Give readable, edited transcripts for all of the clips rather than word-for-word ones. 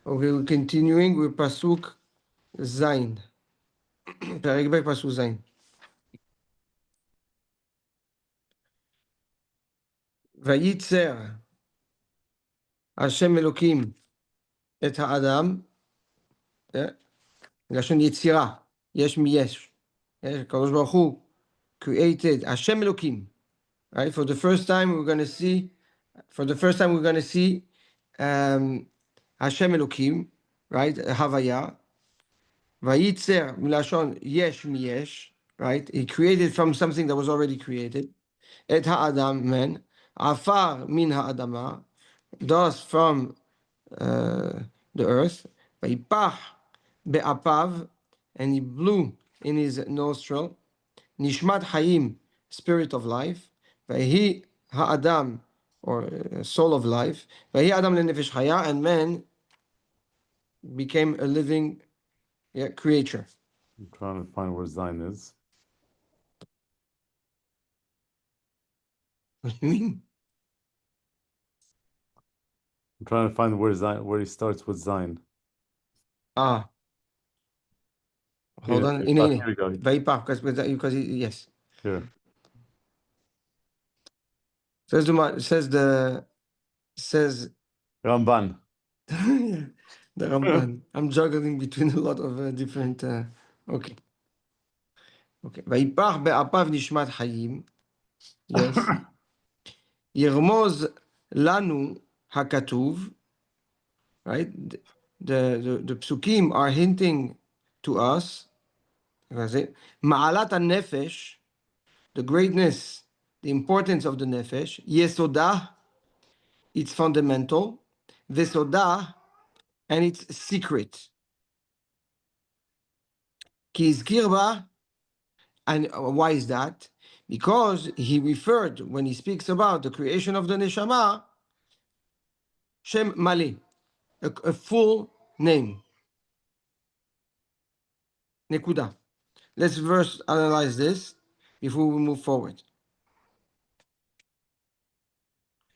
Okay, we're continuing with Pasuk Zain. פרק ב' פסוק ז'. וייצר השם אלוקים את האדם, לשון יצירה, יש מיש. הקדוש ברוך הוא created, השם אלוקים. Right? For the first time we're going to see השם אלוקים, right? הוויה. וייצר מלשון יש מיש, right? He created from something that was already created. את האדם, man. עפר מן האדמה, dust from the earth. ויפח באפיו, and he blew in his nostril. נשמת חיים, spirit of life. ויהי האדם, or soul of life. ויהי אדם לנפש חיה, and man became a living creature. I'm trying to find where Zion is. What do you mean? I'm trying to find where he starts with Zion. Hold on. Here we go. Because yes. Here. Says Ramban. the Ramban. I'm juggling between a lot of different. Okay. ויפח באפיו נשמת חיים. Yes. ירמוז לנו הכתוב. Right? The psukim are hinting to us. מעלת הנפש, the greatness, the importance of the nefesh. יסודה, its fundamental. וסודה, and its secret. כי הזכיר בה, and why is that? Because he referred, when he speaks about the creation of the neshama, Shem Mali, a full name. Nekuda. Let's first analyze this before we move forward.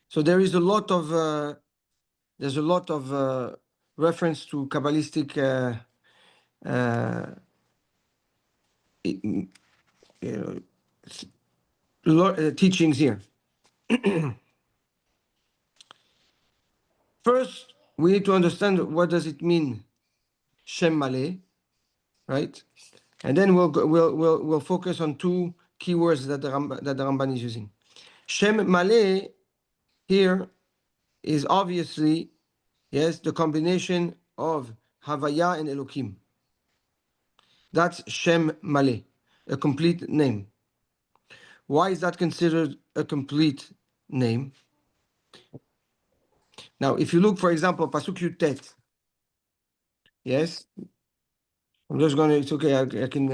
So there is a lot of reference to Kabbalistic teachings here. First, we need to understand what does it mean, Shem Maleh, right? And then we'll focus on two keywords that the Ramban is using. Shem Maleh here is obviously, yes, the combination of Havaya and Elokim. That's Shem Maleh, a complete name. Why is that considered a complete name? Now, if you look, for example, Pasuk Yutet, yes, I'm just going to, it's okay, I can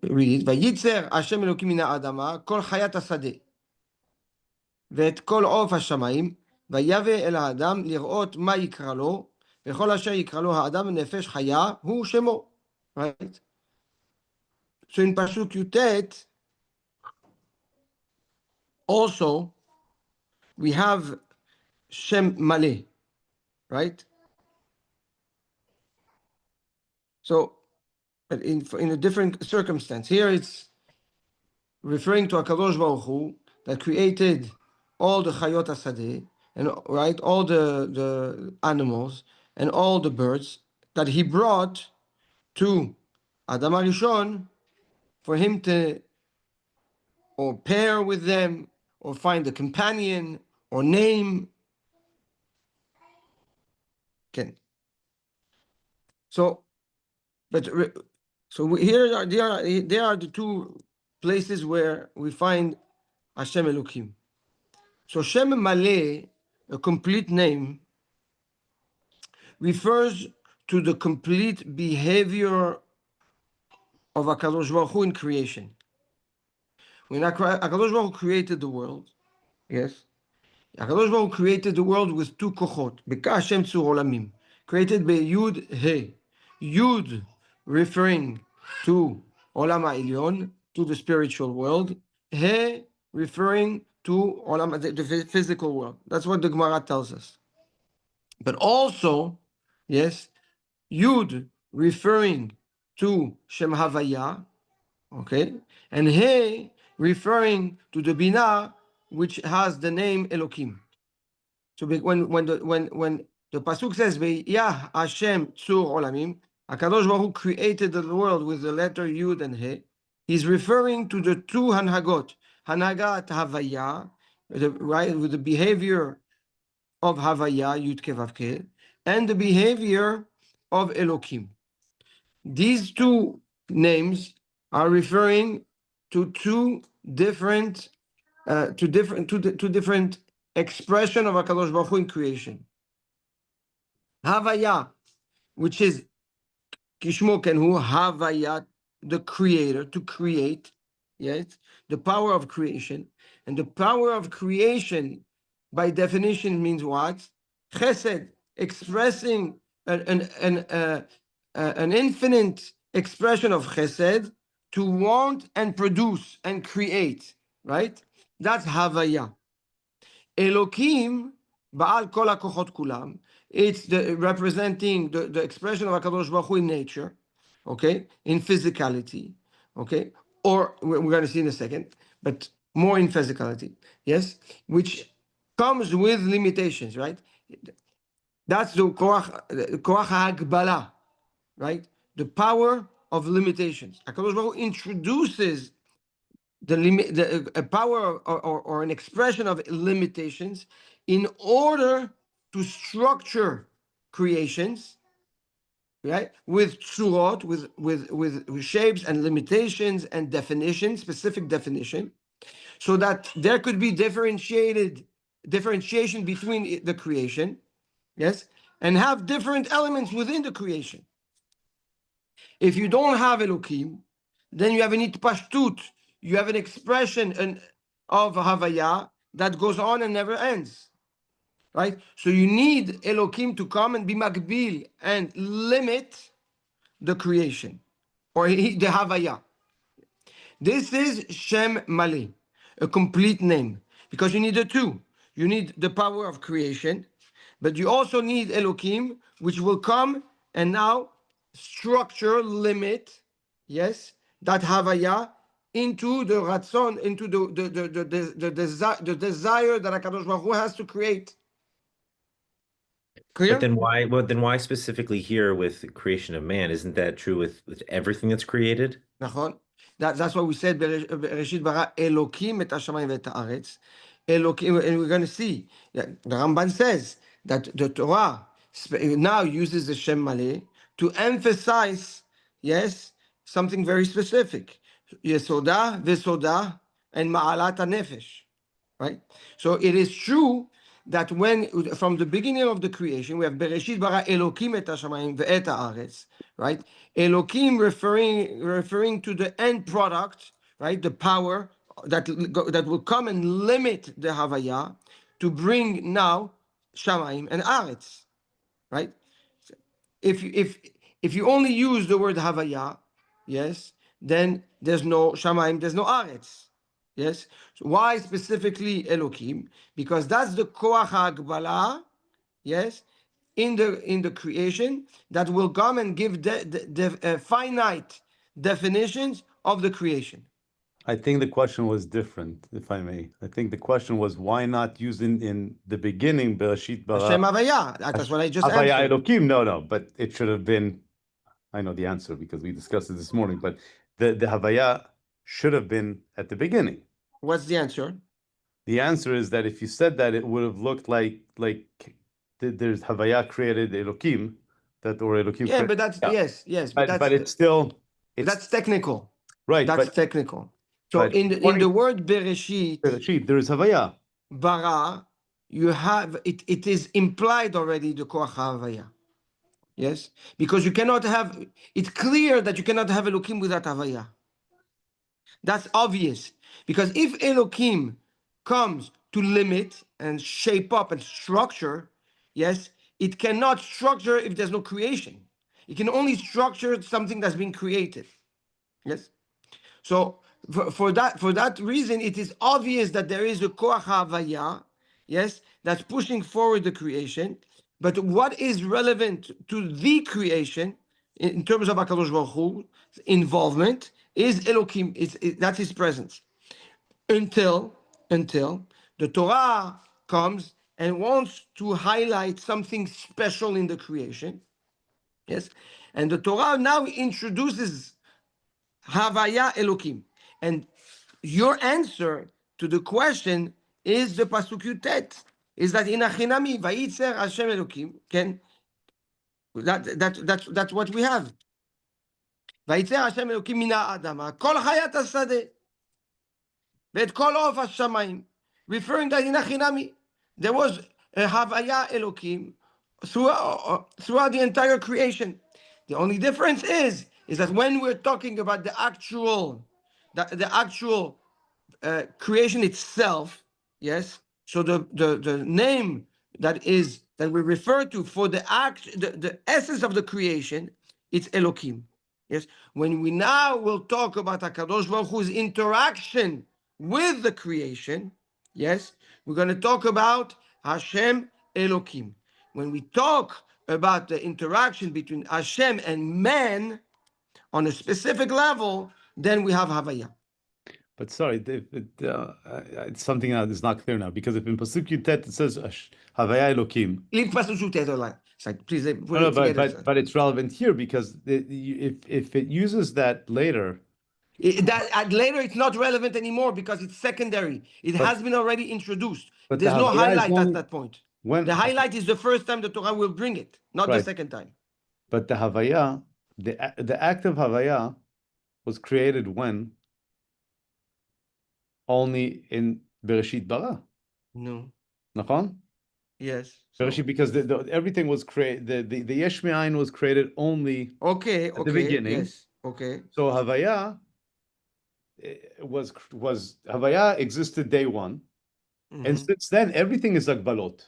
read it. ויצר השם אלוקים מן האדמה כל חיית השדה ואת כל עוף השמיים ויבא אל האדם לראות מה יקרא לו וכל אשר יקרא לו האדם נפש חיה הוא שמו. Right? So in Pasuk Yutet, also we have Shem Maleh, right? So, but in a different circumstance. Here it's referring to HaKadosh Baruch Hu that created all the Chayot HaSadeh, and right, all the animals and all the birds that he brought to Adam HaRishon for him to or pair with them or find a companion or name. Okay. So, but here are there are the two places where we find Hashem Elokim. So Shem Maleh, a complete name, refers to the complete behavior of HaKadosh Baruch Hu in creation. When HaKadosh Baruch Hu created the world, yes, HaKadosh Baruch Hu created the world with two kochot, Beka Hashem Tzur Olamim, created by Yud He. Yud referring to Olam HaElyon, to the spiritual world. He referring to Olam, the physical world. That's what the Gemara tells us. but also, yes, Yud referring to Shem Havaya, okay, and He referring to the Binah, which has the name Elokim. So when the pasuk says Yah Hashem Tzur Olamim, Hakadosh Baruch Hu created the world with the letter Yud and He. He's referring to the two Hanhagot, Hanhagat Havaya, right, with the behavior of Havaya Yud Kevavke, and the behavior of Elokim. These two names are referring to two different expression of HaKadosh Baruch Hu in creation. Havaya, which is Kishmo Kenhu, Havaya, the creator, to create, yes, the power of creation. And the power of creation, by definition, means what? Chesed, expressing an infinite expression of chesed to want and produce and create, right? That's Havaya. Elokim, Baal Kol HaKochot Kulam, it's representing the expression of HaKadosh Baruch Hu in nature, okay, in physicality, okay, or we're going to see in a second, but more in physicality, yes, which comes with limitations, right? That's the Koach HaHagbala, right? The power of limitations. HaKadosh Baruch Hu introduces a power or an expression of limitations in order to structure creations, right? With tsurot, with shapes and limitations and definition, specific definition, so that there could be differentiation between the creation, yes, and have different elements within the creation. If you don't have Elokim, then you have an itpashtut, you have an expression of Havaya that goes on and never ends, right? So you need Elokim to come and be makbil and limit the creation, or the Havaya. This is Shem Mali, a complete name, because you need the two. You need the power of creation, but you also need Elokim, which will come and now structure, limit, yes, that Havaya into the Ratzon, into the desire that HaKadosh Baruch Hu has to create. Clear? But then why specifically here with the creation of man? Isn't that true with everything that's created? נכון. That's why we said, Bereshit bara Elokim et hashamayim ve'et haaretz. Elokim, and we're going to see, the Ramban says that the Torah now uses the Shem Maleh to emphasize, yes, something very specific. Yesoda, Vesoda, and Ma'alat HaNefesh. Right? So it is true that when, from the beginning of the creation, we have Bereshit bara Elokim et hashamayim ve'et haaretz, right? Elokim referring to the end product, right? The power that will come and limit the Havaya to bring now Shamayim and Aretz, right? If you only use the word Havaya, yes, then there's no Shamayim, there's no Aretz. Yes. So why specifically Elokim? Because that's the Koach HaAgbala, yes, in the creation that will come and give the finite definitions of the creation. I think the question was different, if I may. I think the question was why not use in the beginning Bereshit bara Hashem Havaya. That's what I just Havaya answered. Elokim. No, but it should have been. I know the answer because we discussed it this morning. But the Havaya should have been at the beginning. What's the answer? The answer is that if you said that, it would have looked like there's Havaya created Elokim, or Elokim. Yeah, but that's yes, but it's still that's technical. Right, that's technical. So in the word Bereshit, there is Havaya. Bara, you have it. It is implied already the Koach Havaya. Yes, because you cannot have. It's clear that you cannot have Elokim without Havaya. That's obvious, because if Elokim comes to limit and shape up and structure, yes, it cannot structure if there's no creation. It can only structure something that's been created. Yes. So for that reason, it is obvious that there is a Koach Havaya, yes, that's pushing forward the creation, But what is relevant to the creation in terms of HaKadosh Baruch Hu's involvement is Elohim. That's his presence. Until the Torah comes and wants to highlight something special in the creation. Yes. And the Torah now introduces Havaya Elohim. And your answer to the question is the Pasuk Yutet. Is that in Achinami, Vayitzer Hashem Elohim, that's what we have. Vayitzer Hashem Elohim mina Adama, Kol Hayat Hasadeh, Ve'et Kol Of HaShamayim, referring that in Achinami, there was a Havaya Elohim throughout the entire creation. The only difference is that when we're talking about the actual creation itself, yes. So the name that we refer to for the essence of the creation, it's Elohim. Yes. When we now will talk about HaKadosh Baruch Hu's interaction with the creation, yes, we're going to talk about Hashem Elohim. When we talk about the interaction between Hashem and man on a specific level, then we have Havaya. But sorry, it's something that is not clear now, because if in Pasuk Yutet it says Havaya Elokim. Leave Pasuk Yutet alone. Please put No, it together. but it's relevant here because if it uses that later. Later it's not relevant anymore because it's secondary. It has been already introduced. But there's no highlight at that point. When the highlight is the first time the Torah will bring it, not the second time. But the Havaya, the act of Havaya was created when? Only in Bereshit bara. No. Nachon? Yes. Bereshit, because everything was created. The Yesh Me'ayin was created only. At the beginning. Yes. Okay. So Havaya was Havaya existed day one, and since then everything is Agbalot.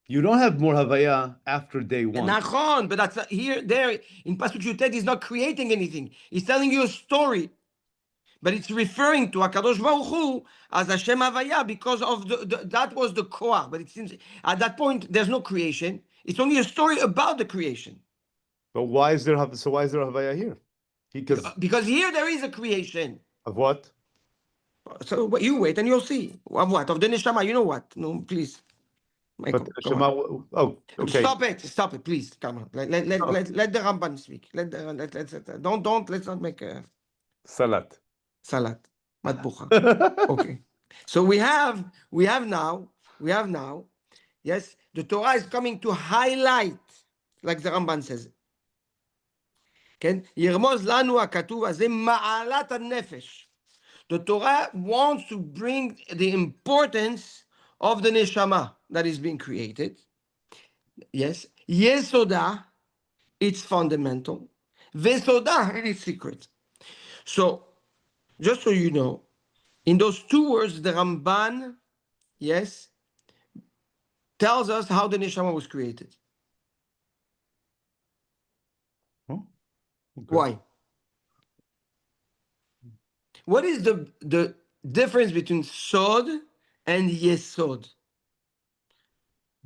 You don't have more Havaya after day one. Nachon, but that's not, there in Pasuk Yutet is not creating anything. He's telling you a story. But it's referring to HaKadosh Baruch Hu as Hashem Havaya because of that was the koach. But it seems at that point there's no creation. It's only a story about the creation. But why is there Havaya here? Because here there is a creation. Of what? So you wait and you'll see. Of what? Of the neshama. You know what? No, please. Michael, but the neshama. Oh, okay. Stop it, please. Come on. Let the Ramban speak. Let's not make a Salat. Matbucha. Okay. So we have now, yes, the Torah is coming to highlight, like the Ramban says. Okay? Yirmoz lanu hakatuv hazeh ma'alat hanefesh. The Torah wants to bring the importance of the neshama that is being created. Yes. Yesoda, it's fundamental. Vesoda, it's secret. So, just so you know, in those two words, the Ramban, yes, tells us how the neshama was created. Oh, okay. Why? What is the difference between Sod and Yesod?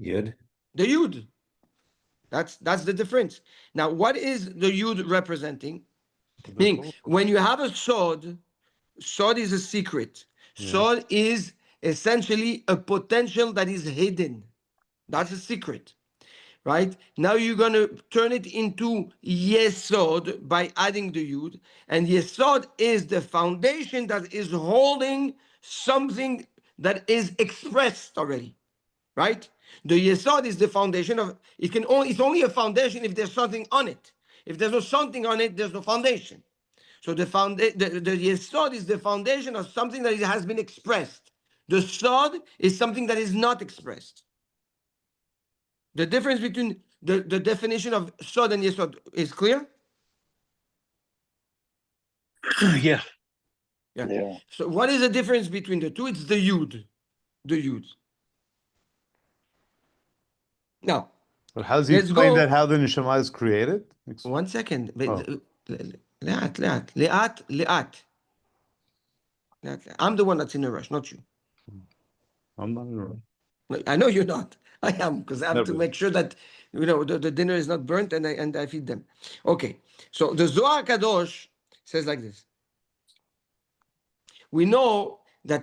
Yud. The Yud. That's the difference. Now, what is the Yud representing? Meaning, when you have a Sod is a secret. Yeah. Sod is essentially a potential that is hidden. That's a secret. Right? Now you're going to turn it into Yesod by adding the Yud. And Yesod is the foundation that is holding something that is expressed already. Right? The Yesod is the foundation of, it's only a foundation if there's something on it. If there's no something on it, there's no foundation. So the Yesod is the foundation of something that has been expressed. The Sod is something that is not expressed. The difference between the definition of Sod and Yesod is clear? Yeah. So what is the difference between the two? It's the Yud. The Yud. Now, but how does he explain that how the neshama is created? 1 second. Le'at. I'm the one that's in a rush, not you. I'm not in a rush. I know you're not. I am, because I have to Never. make sure that the dinner is not burnt and I feed them. Okay, so the Zohar Kadosh says like this. We know that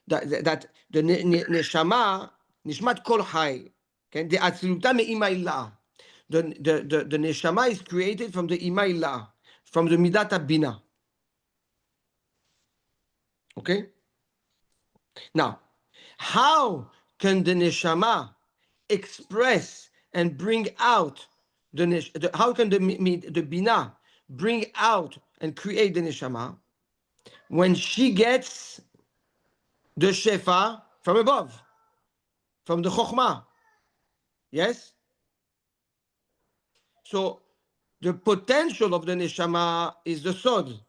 the neshama, nishmat kol chai, okay, the atziluta me'ima ilah. The neshama is created from the ima ilah, from the midat bina. Okay. Now, how can the neshama express and bring out how can the bina bring out and create the neshama when she gets the shefa from above, from the chokhmah? Yes. So the potential of the neshama is the sod.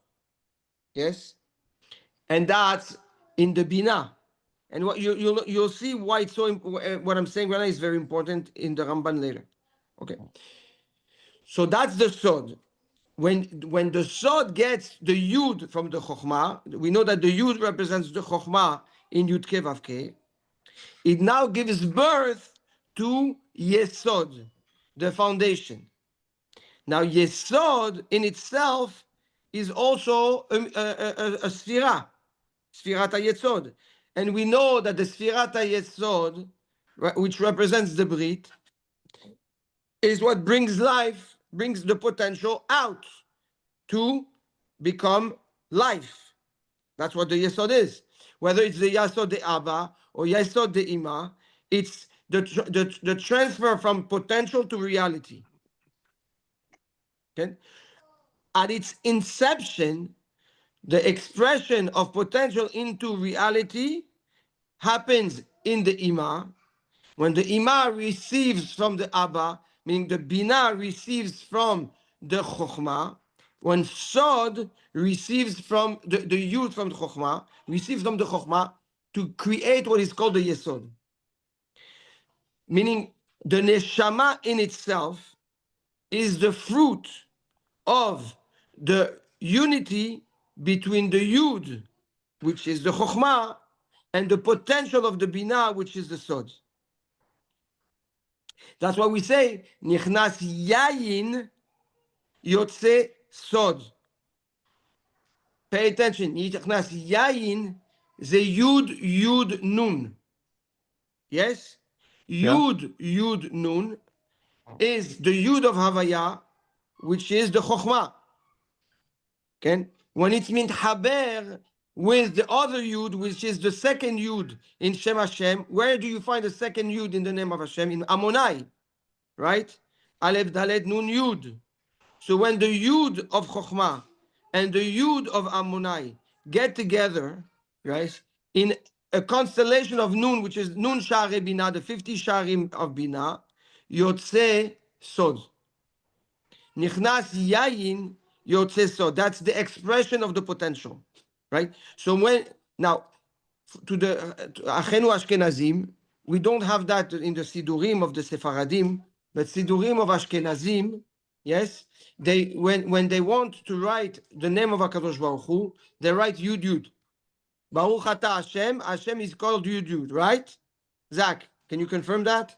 Yes, and that's in the bina. And what you'll see why it's so what I'm saying right now is very important in the Ramban later. Okay, so that's the sod. When the sod gets the yud from the chokhmah, we know that the yud represents the chokhmah in Yud Ke Vav Ke. It now gives birth to yesod, the foundation. Now yesod in itself is also a sfira, sfirat yesod, and we know that the sfirat yesod, which represents the brit, is what brings life, brings the potential out to become life. That's what the yesod is. Whether it's the yesod de Abba or yesod de Ima, it's the transfer from potential to reality. Okay? At its inception, the expression of potential into reality happens in the Ima. When the Ima receives from the Abba, meaning the Bina receives from the Chokhmah, when Sod receives from the Yud from the Chokhmah, receives from the Chokhmah to create what is called the Yesod. Meaning the Neshama in itself is the fruit of the unity between the Yud, which is the Chokhmah, and the potential of the Bina, which is the Sod. That's why we say, Nichnas Yayin Yotze Sod. Pay attention. Nichnas Yayin ze Yud Yud Nun. Yes? Yud Yud Nun is the Yud of Havaya, which is the Chokhmah. Okay? When it's haber with the other Yud, which is the second Yud in Shem Hashem, where do you find the second Yud in the name of Hashem? In Amonai, right? Aleph Dalet Nun Yud. So when the Yud of Chokhmah and the Yud of Amonai get together, right, in a constellation of Nun, which is Nun Shari Bina, the 50 Sharim of Bina, Yotze Sod. Nichnas Yayin Yotze Sod. That's the expression of the potential, right? So now, to the Achenu Ashkenazim, we don't have that in the Sidurim of the Sephardim, but Sidurim of Ashkenazim, yes, when they want to write the name of HaKadosh Baruch Hu, they write Yud Yud. Baruch Ata Hashem, Hashem is called Yud Yud, right? Zach, can you confirm that?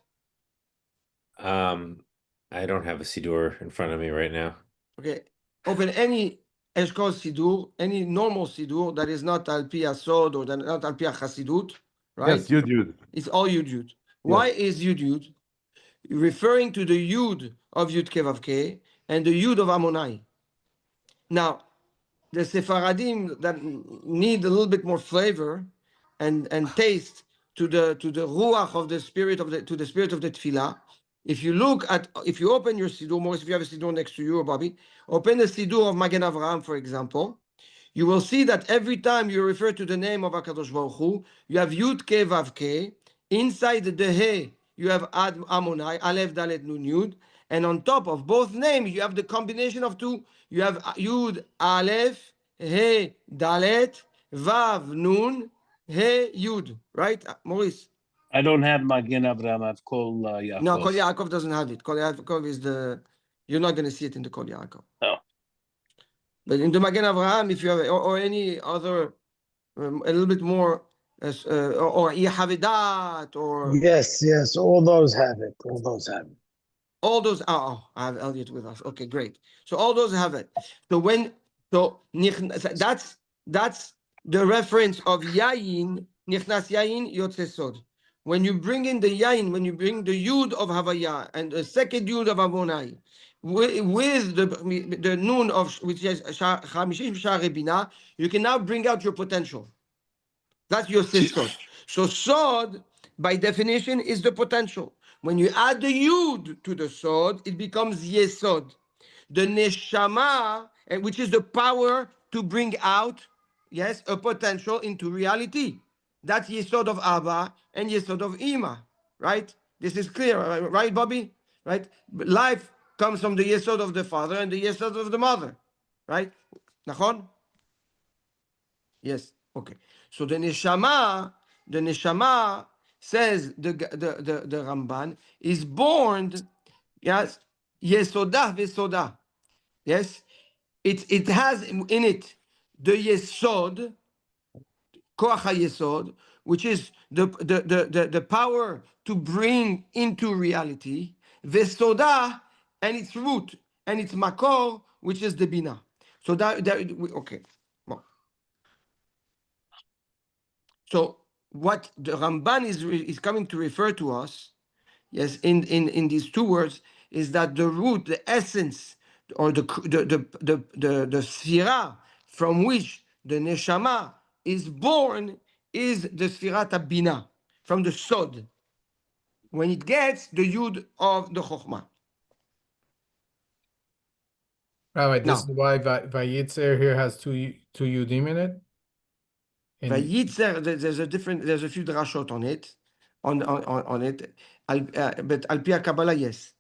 I don't have a Siddur in front of me right now. Okay, open any Eshkol Sidur, any normal Sidur that is not Al Pi Asod or not Al Pi Chasidut, right? Yes, Yud. It's all Yud Yud. Why is Yud Yud? Referring to the Yud of Yud Ke Vav Ke and the Yud of Amonai. Now, the Sephardim that need a little bit more flavor and taste to the ruach of the spirit of the tefillah. If you open your Siddur, Morris, if you have a Siddur next to you or Bobby, open the Siddur of Magen Avraham, for example, you will see that every time you refer to the name of HaKadosh Baruch Hu, you have Yud Ke Vav Ke. Inside the He, you have Ad Amonai, Aleph Dalet Nun Yud, and on top of both names, you have the combination of two. You have Yud Aleph, He Dalet, Vav Nun, He Yud. Right, Maurice? I don't have Magen Avraham. I've called Yaakov. No, Kol Yaakov doesn't have it. Kol Yaakov is you're not going to see it in the Kol Yaakov. Oh. But in the Magen Avraham, if you have, or any other, a little bit more or Yehavedat, or Yes, yes, all those have it. All those have it. all those. Oh, I have Elliot with us. Okay, great. So all those have it. So that's the reference of yayin. Nichnas yayin yotze sod. When you bring in the yayin, when you bring the yud of Havaya and the second yud of Avonai, with the noon of which is Chamishim Sha'arei Binah, you can now bring out your potential. That's your sod. So sod, by definition, is the potential. When you add the yud to the sod, it becomes yesod. The neshama, which is the power to bring out, yes, a potential into reality. That's yesod of Abba and yesod of Ima, right? This is clear, right, Bobby? Right? Life comes from the yesod of the father and the yesod of the mother, right? Nachon? Yes. Okay. So the neshama says the Ramban is born, yes, yesodah vesodah. Yes, it has in it the yesod, koach yesod, which is the power to bring into reality, vesodah, and its root and its makor, which is the bina. So okay. Well, so what the Ramban is coming to refer to us, yes, in these two words, is that the root, the essence, or the sphira from which the neshama is born is the sfirat bina, from the sod, when it gets the yud of the chokhmah. Rabbi, this Now, is why Vayitzer here has two Yudim in it. Vayitzer, there's a few drashot on it, on it, but al pi Kabbalah, yes.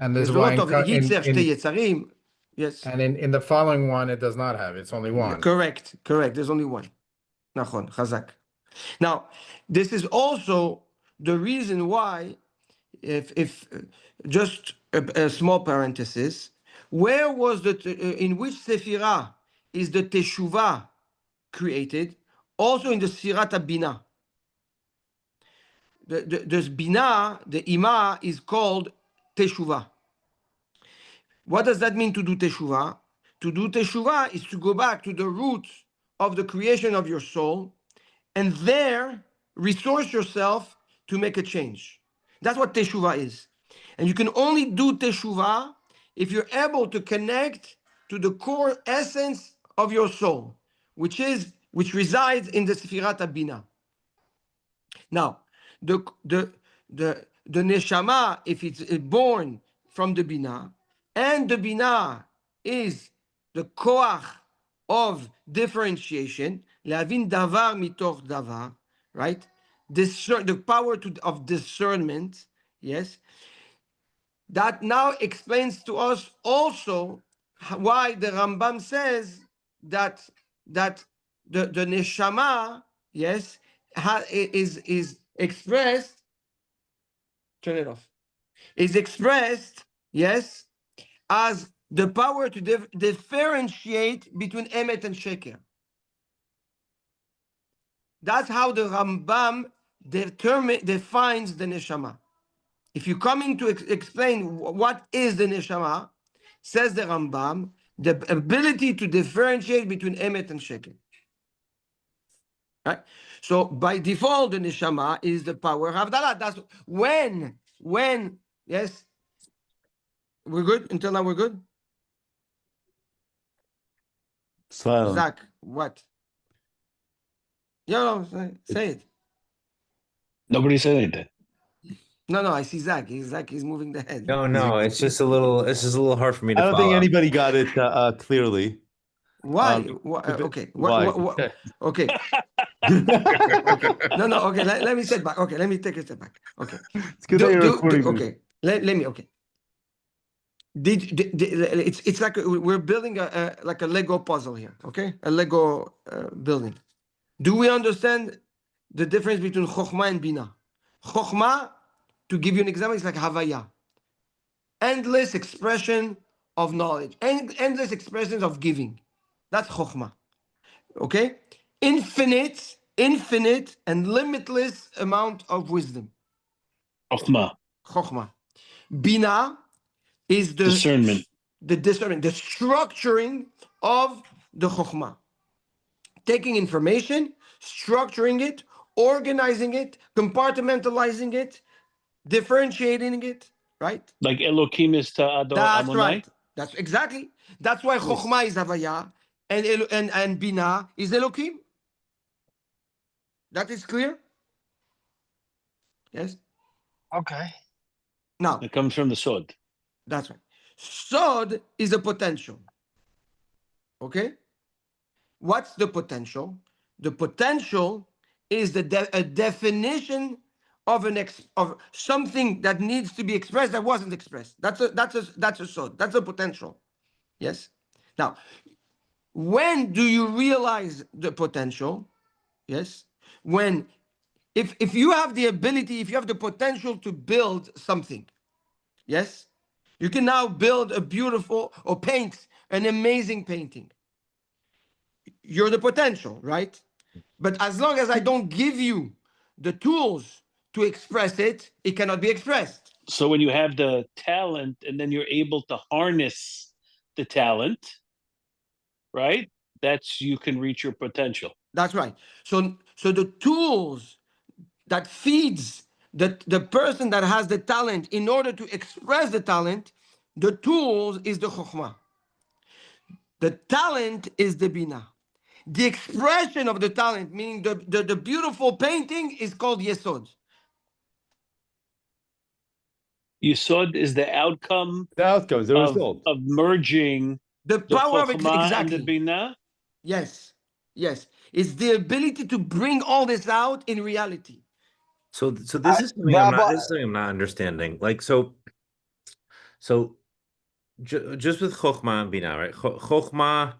And this There's is a why lot of Yitzer, Shtei Yetzarim. Yes. and in the following one, it does not have. It's only one. Correct. There's only one. Nachon, Chazak. Now, this is also the reason why, if just a small parenthesis, where was in which Sephirah is the Teshuvah created? Also in the Sirat Bina. The Bina, the Ima, is called Teshuvah. What does that mean to do teshuvah? To do teshuvah is to go back to the roots of the creation of your soul and there resource yourself to make a change. That's what teshuvah is. And you can only do teshuvah if you're able to connect to the core essence of your soul, which resides in the Sfirat Bina. Now, the neshama, if it's born from the bina, and the bina is the koach of differentiation, lehavin davar mitoch davar, right? The power of discernment, yes. That now explains to us also why the Rambam says that the neshama, yes, is expressed. Turn it off. Is expressed, yes, as the power to differentiate between emet and sheker. That's how the Rambam defines the neshama. If you're coming to explain what is the neshama, says the Rambam, the ability to differentiate between emet and sheker. Right? So by default, the neshama is the power of Havdalah. That's when, yes, we're good? Until now, we're good? Silent. Zach, what? No, say it. Nobody said anything. No, I see Zach. He's moving the head. No, it's just a little hard for me to I don't follow. think anybody got it clearly. Why? Okay. Okay. Okay. No. Okay. Let me step back. Okay. Let me take a step back. Okay. It's good that you're recording this. Okay. Let me. Okay. It's like we're building like a Lego puzzle here. Okay, a Lego building. Do we understand the difference between Chokhmah and Bina? Chokhmah, to give you an example, is like Havaya. Endless expression of knowledge, endless expressions of giving. That's Chokhmah. Okay? infinite and limitless amount of wisdom. Chokhmah, Chokhmah. Bina is discernment. the discernment, the structuring of the Chokhmah. Taking information, structuring it, organizing it, compartmentalizing it, differentiating it, right? Like Elohim is to That's Adonai. right. That's exactly. That's why Chokhmah is Havaya and Bina is Elohim. That is clear? Yes? Okay. Now, It comes from the Sod. that's right. Sod is a potential. Okay? What's the potential? The potential is a definition of of something that needs to be expressed that wasn't expressed. That's a sod. That's a potential. Yes. Now, when do you realize the potential? Yes. When if you have the ability, if you have the potential to build something, yes, you can now build a beautiful or paint an amazing painting. You're the potential, right? But as long as I don't give you the tools to express it, it cannot be expressed. So when you have the talent and then you're able to harness the talent, right? That's you can reach your potential. That's right. So the tools that feeds the person that has the talent in order to express the talent, the tools is the chokhmah. The talent is the bina. The expression of the talent, meaning the beautiful painting, is called yesod. Yesod is the outcome The outcome, the result. of merging The the power of Chokhmah and the exactly. Binah. Yes, yes. It's the ability to bring all this out in reality. So this is something Rabbi, this is something I'm not understanding. Like so just with Chokhmah and Binah, right? Chokhmah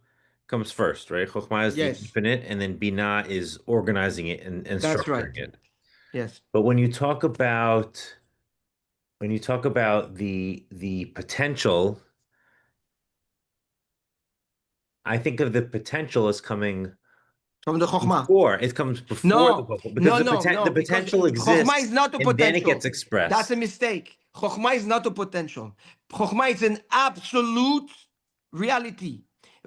comes first, right? Chokhmah is the Yes, infinite, and then Binah is organizing it and that's right. structuring it. Yes. But when you talk about the potential, I think of the potential as coming From the Chokhmah. before. It comes before the No, Chokhmah because the because potential Chokhmah exists is not a and then it potential. gets expressed. That's a mistake. Chokhmah is not a potential. Chokhmah is an absolute reality.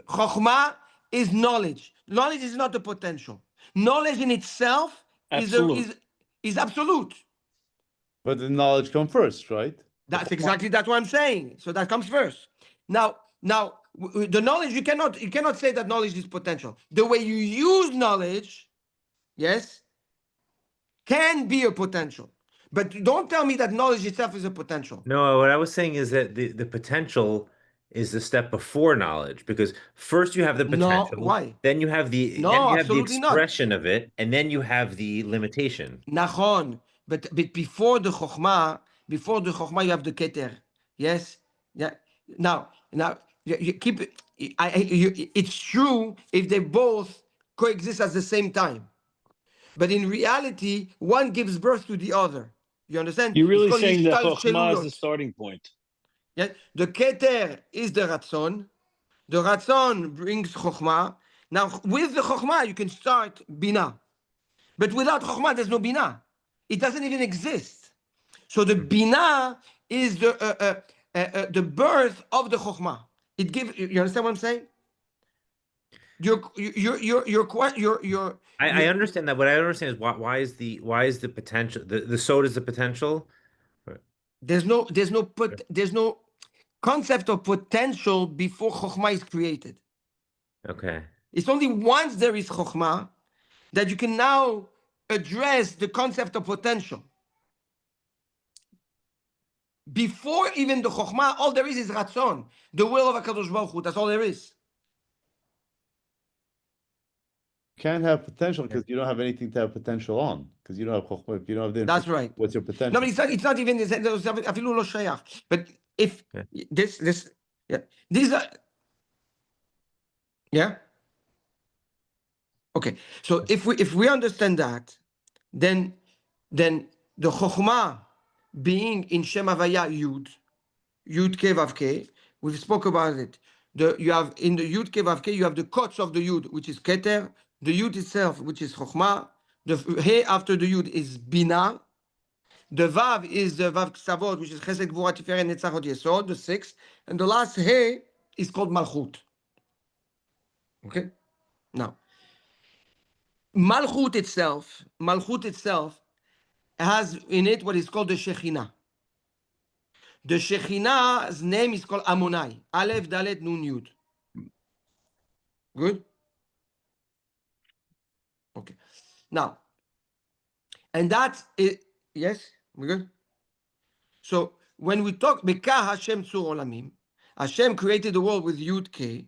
Chokhmah is knowledge. Knowledge is not a potential. Knowledge in itself Absolute. is absolute. But the knowledge comes first, right? That's what I'm saying. So that comes first. Now, the knowledge you cannot say that knowledge is potential. The way you use knowledge, yes, can be a potential. But don't tell me that knowledge itself is a potential. No, what I was saying is that the potential is the step before knowledge because first you have the No, potential, why? then you have No, the absolutely not. expression of it, and then you have the limitation. Nachon. But before the chokhmah, you have the keter. Yes. Yeah. Now, you keep it. It's true if they both coexist at the same time. But in reality, one gives birth to the other. You understand? You're It's really called saying the Ishtal Chokhmah is the Shelulot. starting point. Yeah? The Keter is the Ratzon. The Ratzon brings Chokhmah. Now, with the Chokhmah, you can start Bina. But without Chokhmah, there's no Bina. It doesn't even exist. So the Bina is the birth of the Chokhmah. It gives. You understand what I'm saying? I understand that. What I understand is why is the potential the soda is the potential? there's no concept of potential before Chokhmah is created. Okay. It's only once there is Chokhmah that you can now address the concept of potential. Before even the Chokhmah, all there is Ratzon, the will of HaKadosh Baruch Hu. That's all there is. You can't have potential because you don't have anything to have potential on. Because you don't have chokhmah. If you don't have the That's information, right. what's your No, potential? but it's not even אפילו לא שייך. But if Yeah. these are okay. So if we understand that, then the Chokhmah being in Shem Havaya Yud Ke Vav Ke, we've spoke about it. You have in the Yud Ke Vav Ke, you have the kots of the Yud, which is Keter, the Yud itself, which is Chokhmah. The He after the Yud is Bina. The Vav is the Vav Ksavot, which is Chesed, Gvura, Tiferet, Netzach, Hod, Yesod, the 6. And the last He is called Malchut. Okay? Now, Malchut itself has in it what is called the Shekhinah. The Shekhinah's name is called Amonai. Aleph, Dalet, Nun, Yud. Good? Okay. Now, and that's it. Yes? We good? So, when we talk, Bekah Hashem Tzur Olamim, Hashem created the world with Yud K.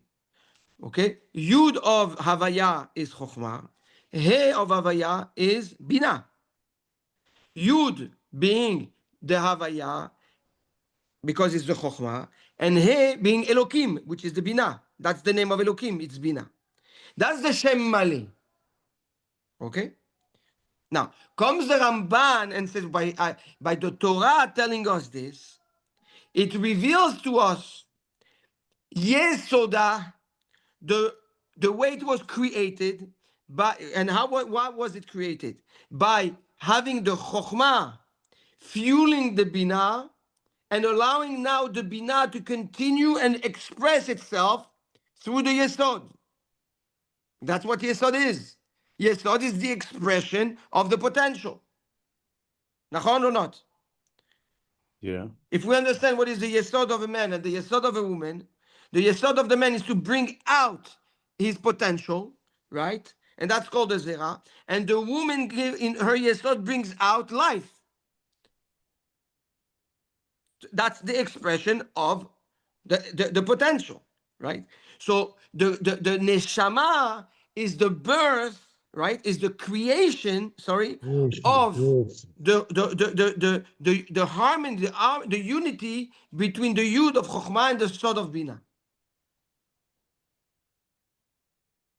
Okay? Yud of Havaya is Chokhmah. He of Havaya is Bina. Yud being the Havaya, because it's the Chokhmah, and He being Elokim, which is the Bina. That's the name of Elokim, it's Bina. That's the Shem Mali. Okay? Now, comes the Ramban and says, by the Torah telling us this, it reveals to us Yesoda, the way it was created, and what was it created? By having the Chokhmah fueling the Bina, and allowing now the Bina to continue and express itself through the Yesod. That's what Yesod is. Yesod is the expression of the potential. Nachon or not? Yeah. If we understand what is the Yesod of a man and the Yesod of a woman, the Yesod of the man is to bring out his potential, right? And that's called the Zera. And the woman in her Yesod brings out life. That's the expression of the potential, right? So the neshama is the birth, right? Is the creation, of the harmony, the unity between the Yud of Chokhmah and the Sod of Bina.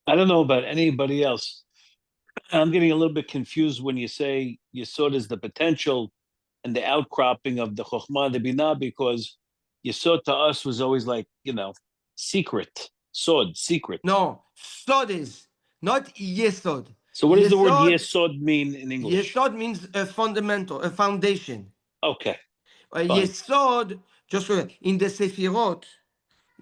I don't know about anybody else. I'm getting a little bit confused when you say Yesod is the potential and the outcropping of the Chokhmah, the Binah, because Yesod to us was always like, secret, Sod, secret. No, Sod is, not Yesod. So what does the word Yesod Yesod mean in English? Yesod means a fundamental, a foundation. Okay. Yesod, just in the Sefirot,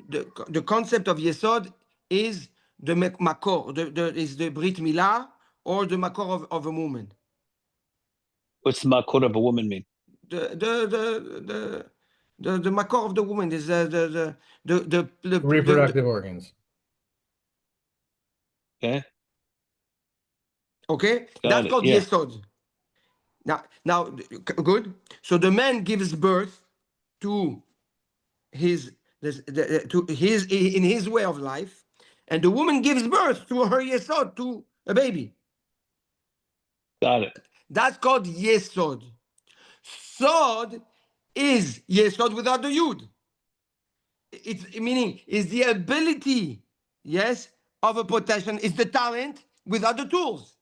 the concept of Yesod is the Makor, is the Brit Milah, or the Makor of a woman. What's the Makor of a woman mean? The Makor of the woman is the Reproductive organs. Okay. Okay, Got that's it, called yeah. Yesod. Now, good. So the man gives birth to his in his way of life, and the woman gives birth to her Yesod, to a baby. Got it. That's called Yesod. Sod is Yesod without the Yud. It's meaning is the ability, yes, of a potential, is the talent without the tools.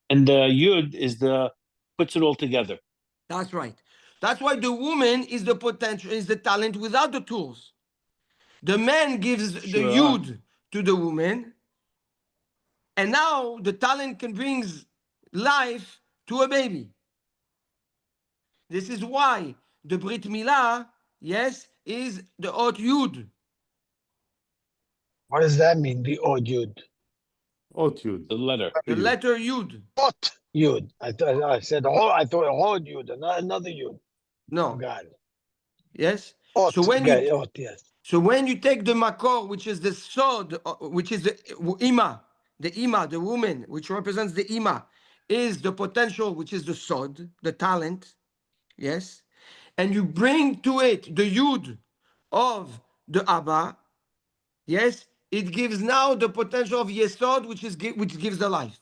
And the Yud is puts it all together. That's right. That's why the woman is the potential, is the talent without the tools. The man gives the Yud to the woman, and now the talent can bring life to a baby. This is why the Brit Milah, yes, is the Ot Yud. What does that mean? The Od Yud. Ot Yud. The letter. The letter Yud. Ot Yud. I said I thought Od Yud, another Yud. No. Got it. Yes. Ot. So when Ot, yes. So when you take the Makor, which is the Sod, which is the Ima, the woman, which represents the Ima, is the potential, which is the Sod, the talent, yes, and you bring to it the Yud of the Abba, yes, it gives now the potential of Yesod, which gives the life.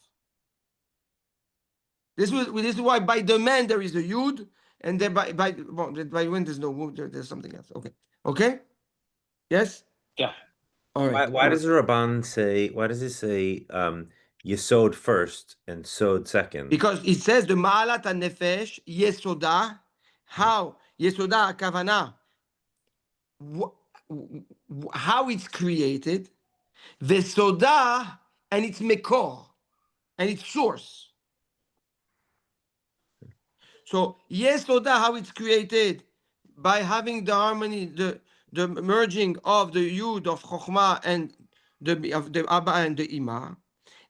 This is why by the man there is a Yud, and then by when there's no Yud, there's something else. Okay? Yes? Yeah. All right. Why does the Ramban say? Why does it say Yesod first and Sod second? Because it says the Ma'alat HaNefesh Yesoda. How Yesoda Kavana? How it's created. Vesoda and its mekor, and its source. So Yesoda, how it's created, by having the harmony, the merging of the Yud of Chokhmah and of the Abba and the Ima.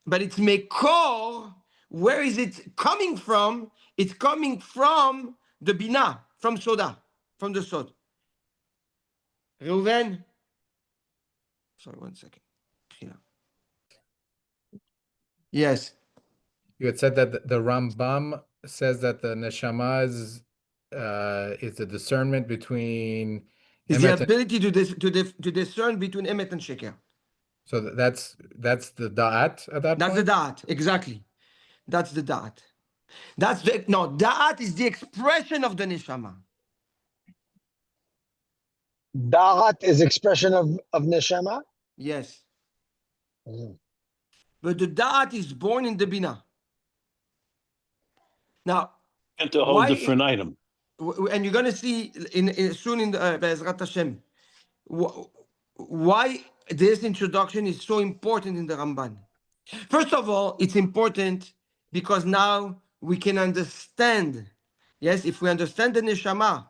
But it's Mekor, where is it coming from? It's coming from the Binah, from Soda, from the Sod. Reuven? Sorry, 1 second. Yeah. Yes. You had said that the Rambam says that the neshama is the discernment between It's the emet and, ability to discern between Emet and Sheker. so that's the da'at at that That's the point. Da'at, exactly. That's the Da'at. Da'at is the expression of the Neshama. Da'at is expression of neshama. Yes. Mhm. But the Da'at is born in the Binah. Now, It's a whole why, different item. and you're going to see soon in the Be'ezrat Hashem, why this introduction is so important in the Ramban. First of all, it's important because now we can understand. Yes, if we understand the neshama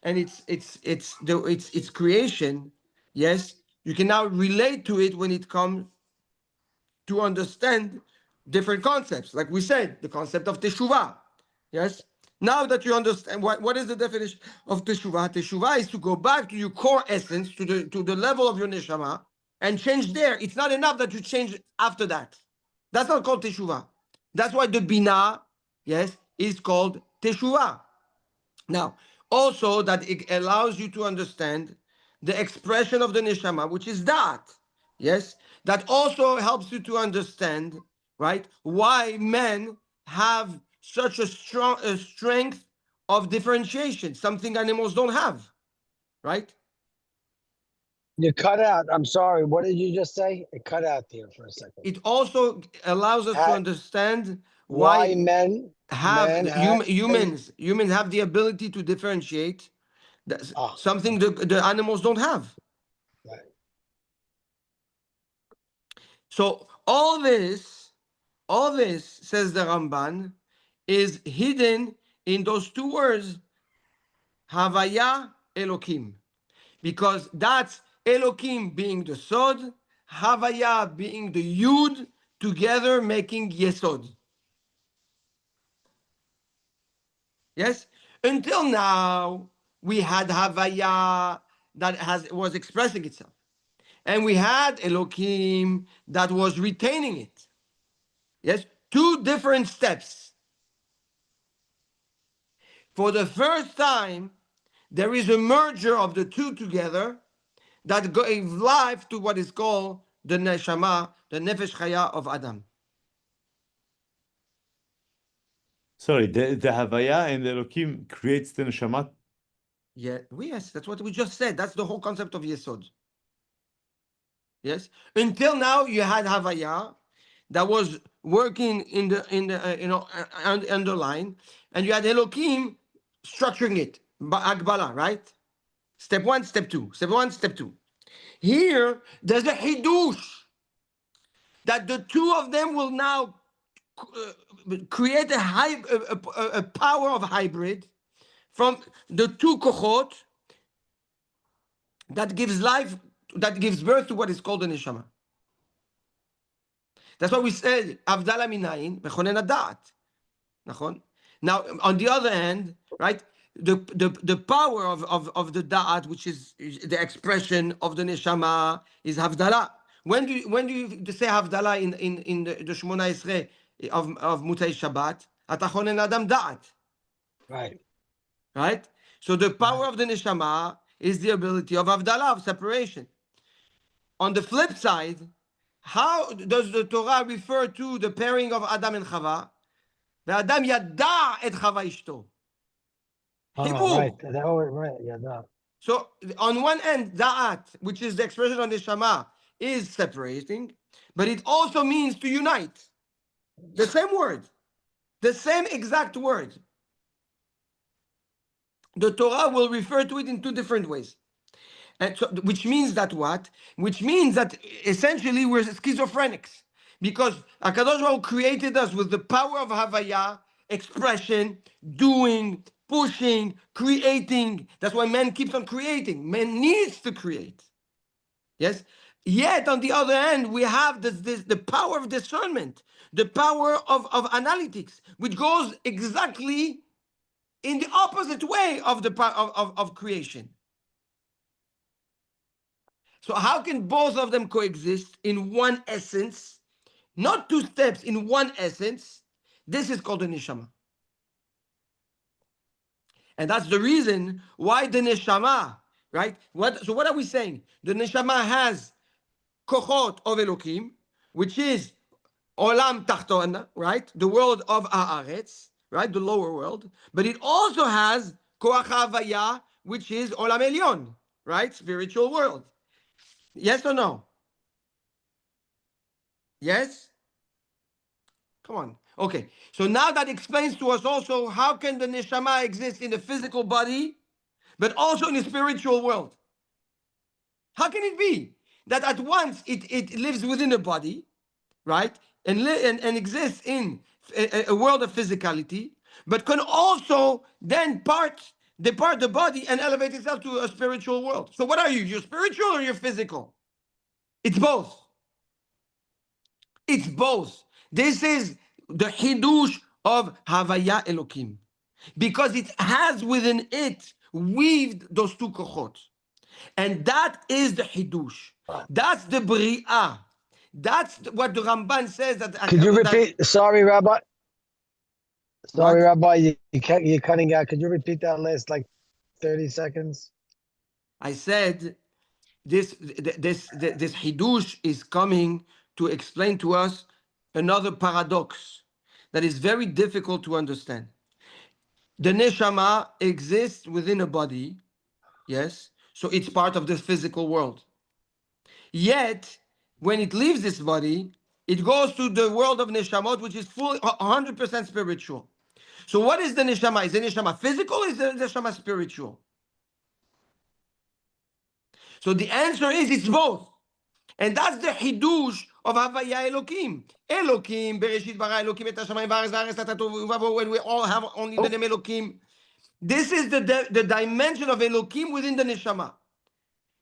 and its creation, yes, you can now relate to it when it comes to understand different concepts. Like we said, the concept of teshuvah. Yes. Now that you understand what is the definition of teshuvah, teshuvah is to go back to your core essence, to the level of your neshama, and change there. It's not enough that you change after that. That's not called teshuvah. That's why the binah, yes, is called teshuvah. Now, also that it allows you to understand the expression of the neshama, which is that. Yes, that also helps you to understand, right, why men have such a strong strength of differentiation, something animals don't have, right? You cut out. I'm sorry. What did you just say? It cut out there for a second. It also allows us to Ha- understand Why why men have humans have the ability to differentiate something the animals don't have. Right. So all this, says the Ramban, is hidden in those two words, Havaya Elokim, because that's Elokim being the Sod, Havaya being the Yud, together making Yesod. Yes? Until now, we had Havaya that was expressing itself. And we had Elokim that was retaining it. Yes? Two different steps. For the first time, there is a merger of the two together that gave life to what is called the neshama, the nefesh chaya of Adam. Sorry, the Havaya and the Elokim creates the neshama. Yes, that's what we just said. That's the whole concept of Yesod. Yes. Until now, you had Havaya that was working in the underline, and you had Elokim structuring it. Agbala, right? Step one, step two. Step one, step two. Here, there's a hidush that the two of them will now create a power of hybrid from the two kochot that gives life, that gives birth to what is called the neshama. That's why we said Avdala minayin mechonen adat. Nachon. Now, on the other hand, right, the power of the da'at, which is the expression of the neshama, is havdala. When do you say havdala in the Shmona Esrei of Motzei Shabbat? Atachonen adam da'at. Right. Right. So the power Right. of the neshama is the ability of havdala, of separation. On the flip side, how does the Torah refer to the pairing of Adam and Chava? ואדם ידע את חווה אשתו. Right. חיבור. Right. Yeah. No. So on one end, da'at, which is the expression of the Neshama, is separating, but it also means to unite. The same word. The same exact word. The Torah will refer to it in two different ways. And so, which means that what? Which means that essentially we're schizophrenics. Because HaKadosh Baruch Hu created us with the power of Havaya, expression, doing, pushing, creating. That's why man keeps on creating. Man needs to create. Yes? Yet, on the other hand, we have the power of discernment, the power of analytics, which goes exactly in the opposite way of the of creation. So how can both of them coexist in one essence, not two steps, in one essence? This is called the neshama. And that's the reason why the neshama, right? So what are we saying? The neshama has kochot of Elokim, which is olam tachton, right? The world of haaretz, right? The lower world. But it also has koach havaya, which is olam elyon, right? Spiritual world. Yes or no? Yes? Come on. Okay. So now that explains to us also how can the neshama exist in the physical body, but also in the spiritual world? How can it be that at once it lives within a body, right? And exists in a world of physicality, but can also then depart the body and elevate itself to a spiritual world. So what are you? You're spiritual or you're physical? It's both. It's both. This is the hidush of Havaya Elokim, because it has within it weaved those two kochot. And that is the hidush. That's the bria. That's what the Ramban says. Could you repeat? Sorry, Rabbi. Sorry, What? Rabbi. You're cutting out. Could you repeat that last like 30 seconds? I said this hidush is coming to explain to us another paradox that is very difficult to understand. The neshama exists within a body, yes, so it's part of this physical world. Yet, when it leaves this body, it goes to the world of neshamot, which is fully 100% spiritual. So what is the neshama? Is the neshama physical or is the neshama spiritual? So the answer is it's both. And that's the hidush of Havaya Elokim. Elokim, Bereshit bara Elokim et hashamayim v'haaretz v'haaretz tohu v'avohu, when we all have only the name Elokim. This is the dimension of Elokim within the neshama,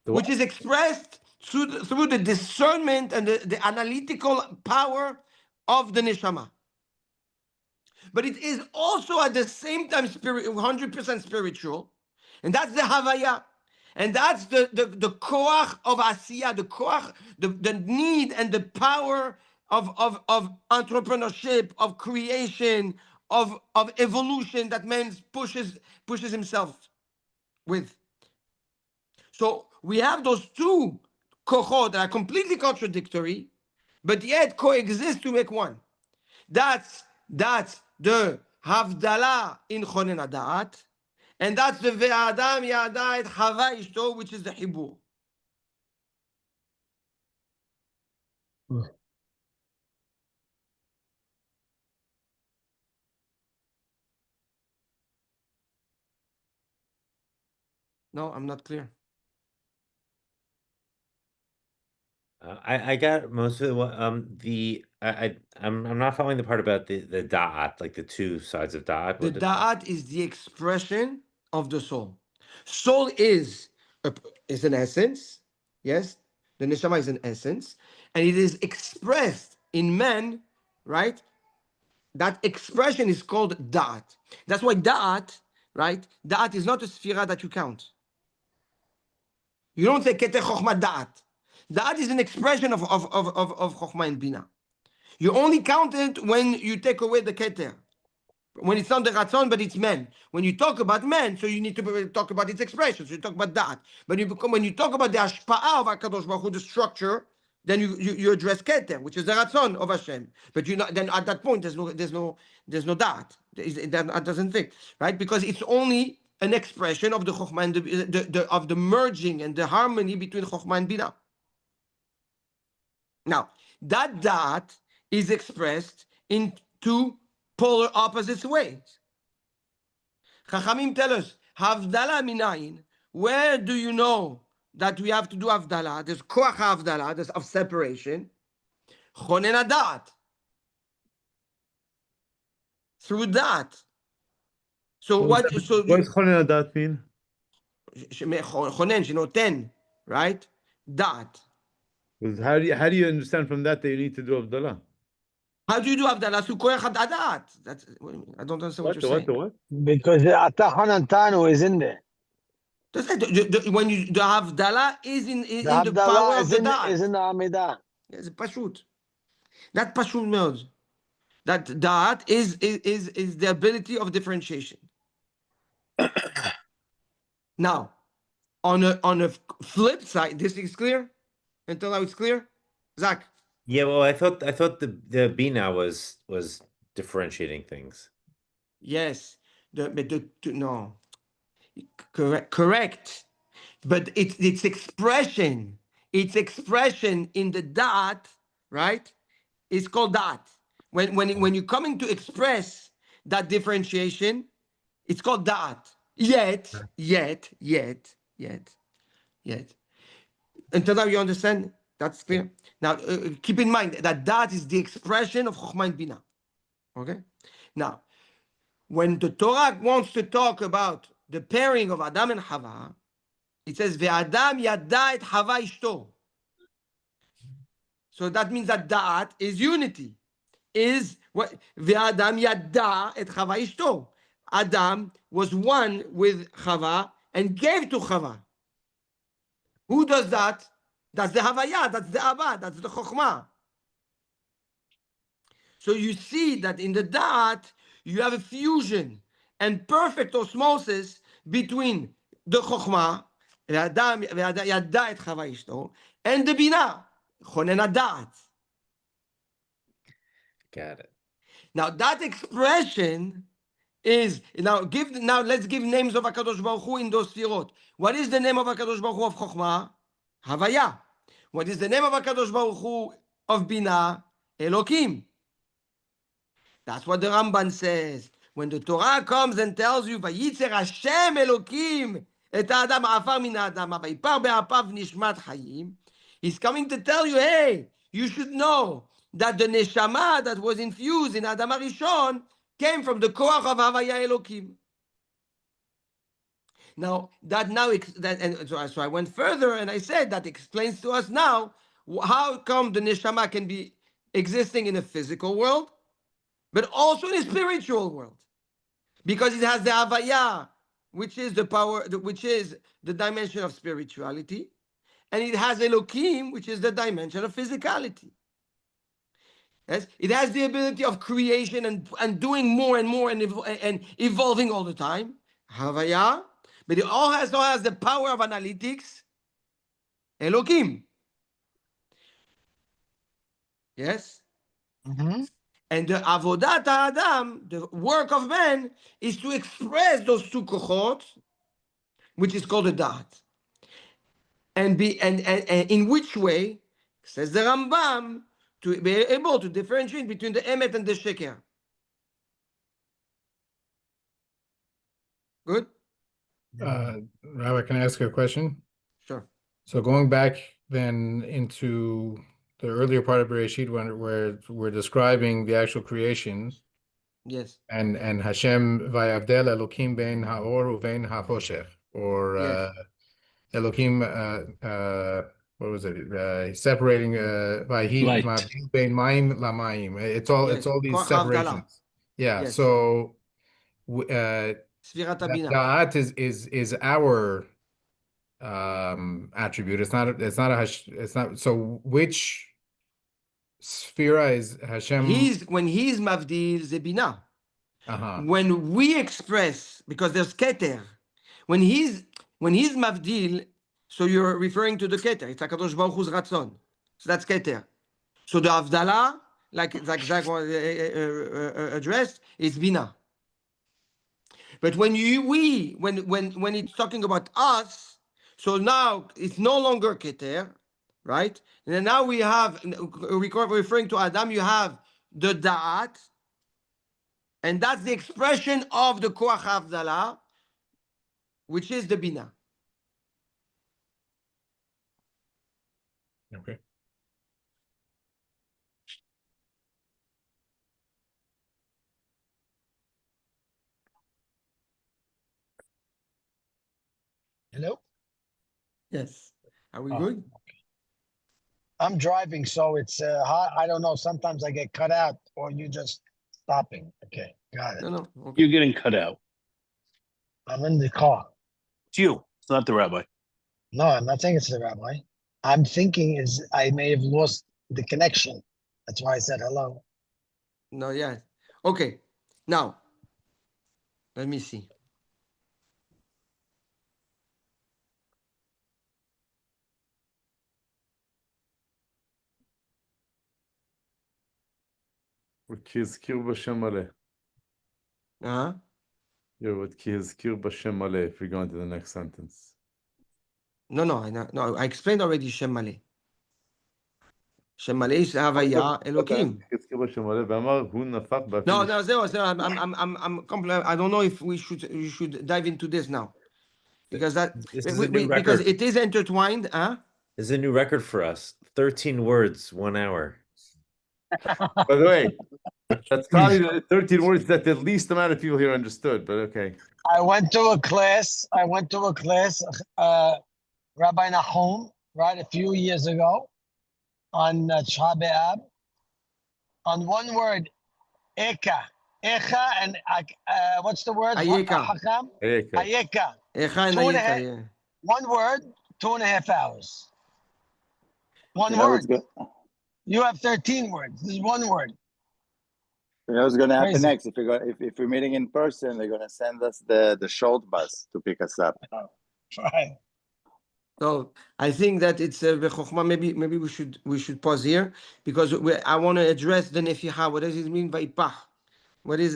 which is expressed through the discernment and the analytical power of the neshama. But it is also at the same time 100% spiritual, and that's the Havaya. And that's the koach of Asiya, the koach, the need and the power of entrepreneurship, of creation, of evolution that man pushes himself with. So we have those two kochot that are completely contradictory, but yet coexist to make one. That's the Havdalah in Chonen Hadaat, and that's the Ve'adam Yada et Chava Ishto, which is the Hibur. No, I'm not clear. I got most of I'm not following the part about the da'at, like the two sides of da'at. The da'at is the expression of the soul. Soul is an essence, yes. The neshama is an essence, and it is expressed in man, right? That expression is called da'at. That's why da'at, right? Da'at is not a sphira that you count. You don't say keteh chokhmah da'at. Da'at is an expression of chokhmah and bina. You only count it when you take away the keter. When it's not the ratzon, but it's men. When you talk about men, so you need to talk about its expression. So you talk about that. But when you talk about the hashpa'ah of HaKadosh Baruch Hu, the structure, then you address keter, which is the ratzon of Hashem. But then at that point there's no that. That doesn't fit, right? Because it's only an expression of the chokhmah and of the merging and the harmony between chokhmah and bina. Now that is expressed in two polar opposite ways. Chachamim tell us, Havdalah minayin. Where do you know that we have to do Havdalah? There's koach Havdalah, there's of separation. Chonen Hadat. Through that. So what? So What does Chonen Hadat mean? Chonen, 10, right? Dat. How do you understand from that you need to do Abdullah? How do you do Abdallah? Through Koyach Hadat. That's, I don't understand what you're saying. What? Because Ata Hanantanu is in there. When you the Havdalah is in The the power Havdalah of the Dat. is in the Amidah. Yes, pashut. That pashut mode. That Dat is the ability of differentiation. Now, on a flip side, this is clear. Until now, it's clear. Zach. Yeah, well, I thought the Bina was differentiating things. Yes. No. Correct. But its expression in the dot, right, is called dot. When you're coming to express that differentiation, it's called dot. Yet. Until now, you understand? That's clear. Now, keep in mind that dot is the expression of Chokhmah and Bina. Okay? Now, when the Torah wants to talk about the pairing of Adam and Hava, it says, Ve'adam yada et Hava ishto. So that means that Da'at is unity. Is what Ve'adam yada et Hava ishto. Adam was one with Hava and gave to Hava. Who does that? That's the Havaya, that's the Abba, that's the Chokhmah. So you see that in the Da'at, you have a fusion and perfect osmosis between the Chokhmah, yada et Chava ishto, and the Binah, Chonen Hadat. Got it. Now that expression is now let's give names of Hakadosh Baruch Hu in those sfirot. What is the name of Hakadosh Baruch Hu of Chokhmah? Havaya. What is the name of Hakadosh Baruch Hu of Binah? Elokim. That's what the Ramban says. When the Torah comes and tells you, "Vayitzer Hashem Elokim et Adam afar min Adam, vayipar be'apav nishmat chayim," he's coming to tell you, hey, you should know that the neshama that was infused in Adam Arishon came from the koach of Havaya Elokim. Now so I went further and I said that explains to us now how come the neshama can be existing in a physical world, but also in a spiritual world, because it has the Havaya, which is the power, which is the dimension of spirituality, and it has Elokim, which is the dimension of physicality. Yes, it has the ability of creation and doing more and more and evolving all the time, Havaya, but it also has the power of analytics, Elokim. Yes. Mm-hmm. And the avodat Adam, the work of man, is to express those two kochot, which is called a dat. And in which way, says the Rambam, to be able to differentiate between the emet and the sheker. Good? Rabbi, can I ask you a question? Sure. So going back then into the earlier part of Bereshit where we're describing the actual creation, Yes. and Hashem vayavdel Elokim ben haor uvein hachoshech, or Yes. Elokim what was it? Separating vayhi Light. mavdil ben mayim lamayim. It's all Yes. these Koach Havdalah. separations. Yeah. Yes. So Sfirat that Habina. da'at is our attribute. It's not it's not, so which sphera is Hashem? When he's mavdil zebina. Uh-huh. When we express, because there's keter, when he's mavdil, so you're referring to the keter. It's HaKadosh Baruch Hu's ratzon. So that's keter. So the avdala, like Zach addressed, is bina. But when it's talking about us, so now it's no longer keter, right? And then now we have, referring to Adam, you have the da'at, and that's the expression of the koach havdalah, which is the bina. Okay. Hello? Yes. Are we Oh. good? I'm driving, so it's hot. I don't know. Sometimes I get cut out or you just stopping. Okay, got it. No, no. You're Okay. getting cut out. I'm in the car. It's you. It's not the rabbi. No, I'm not saying it's the rabbi. I'm thinking is I may have lost the connection. That's why I said hello. No, yeah. Okay. Now, let me see. כי הזכיר בשם מלא. Uh-huh. Yeah, but כי הזכיר בשם מלא, if we go into the next sentence. No, no. I explained already Shem Maleh. Shem Maleh is Havaya Elokim. כי הזכיר בשם מלא, ואמר, הוא נפח No, באפילו... no, zero. I don't know if we should dive into this now, because This is a new because record. it is intertwined, huh? This is a new record for us. 13 words, 1 hour. By the way, that's probably the 13 words that the least amount of people here understood, but okay. I went to a class, Rabbi Nahum, right, a few years ago on Shah B'Av. On one word, Eka. Echa and what's the word? Ayeka. Hakam? Ayeka. Ayeka. Echa and 2.5 Ayeka, yeah. One word, 2.5 hours. One You know word. what's go- You have 13 words. This is one word. you know what's going to happen Crazy. next? If we're meeting in person, they're going to send us the short bus to pick us up. Right. So I think that it's Bechokma. Maybe we should pause here, because I want to address the Neficha. What does it mean by Ipach? What is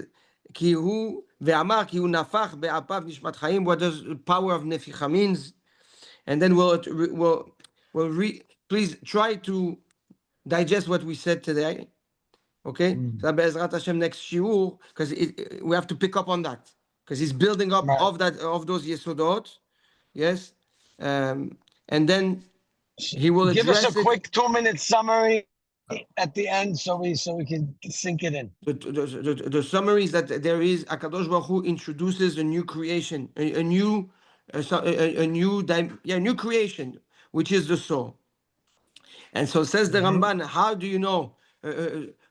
ki hu ve'amar ki hu nafach be'apav nishmat chaim? What does the power of Neficha means? And then we'll please try to digest what we said today. Okay, so Be'ezrat Hashem next shiur, because we have to pick up on that, because he's building up Right. of those yesodot. Yes, and then he will Give us a address it. quick 2-minute summary at the end so we can sink it in. The summary is that there is Akadosh Baruch Hu introduces a new creation, a new creation, which is the soul. And so says the Ramban, how do you know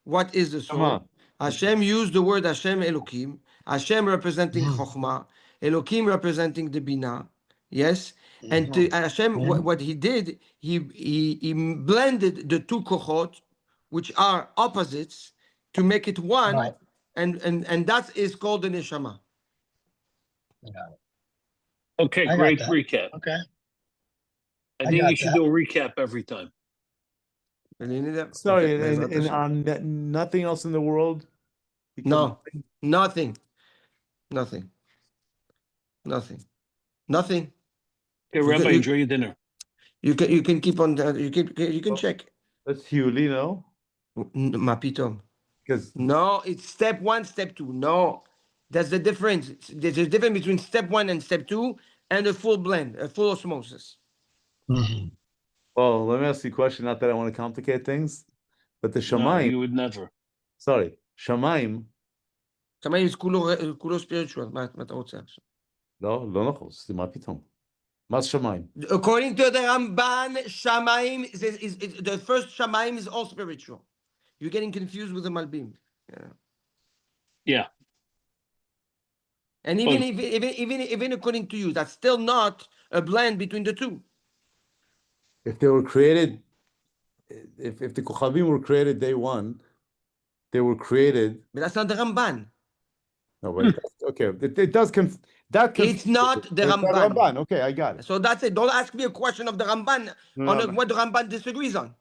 what is the soul? Shema. Hashem used the word Hashem Elokim, Hashem representing Chokhmah, Elokim representing the Binah. Yes, and to Hashem, what he did, he blended the two kochot, which are opposites, to make it one, Right. and that is called the neshama. Okay, I got great that. recap. Okay. I I think got you should that. do a recap every time. Sorry, Okay, and, Be'ezrat and Hashem. on nothing else in the world? No, nothing. Okay, You Rabbi, can- enjoy your dinner. You can keep on. You can check. That's Huli, no? Ma pitom. Because No, it's step 1, step 2. No, that's the difference. There's a difference between step 1 and step 2, and a full blend, a full osmosis. well, let me ask you a question. Not that I want to complicate things, but the No, Shemaim, you would never. sorry, Shemaim, Shamayim is כולו spiritual. מה אתה רוצה עכשיו? לא נכון, סלימה פתאום. מה זה שמיים? According to the Ramban, Shamayim is the first Shamayim is all spiritual. You're getting confused with the Malbim. Yeah. And even according to you, that's still not a blend between the two. If they were created, if the Kochavim were created day one, they were created. But that's not the Ramban. No, but okay, it does. It's not the It's not Ramban. Ramban. Okay, I got it. So that's it. Don't ask me a question of the Ramban on what the Ramban disagrees on.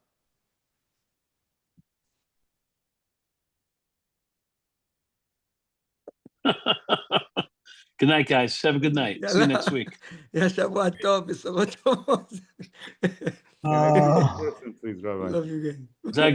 Good night, guys. Have a good night. See you next week. Yeah, שבוע טוב, בשורות טובות. Please, Rabbi. Love you guys. Zach,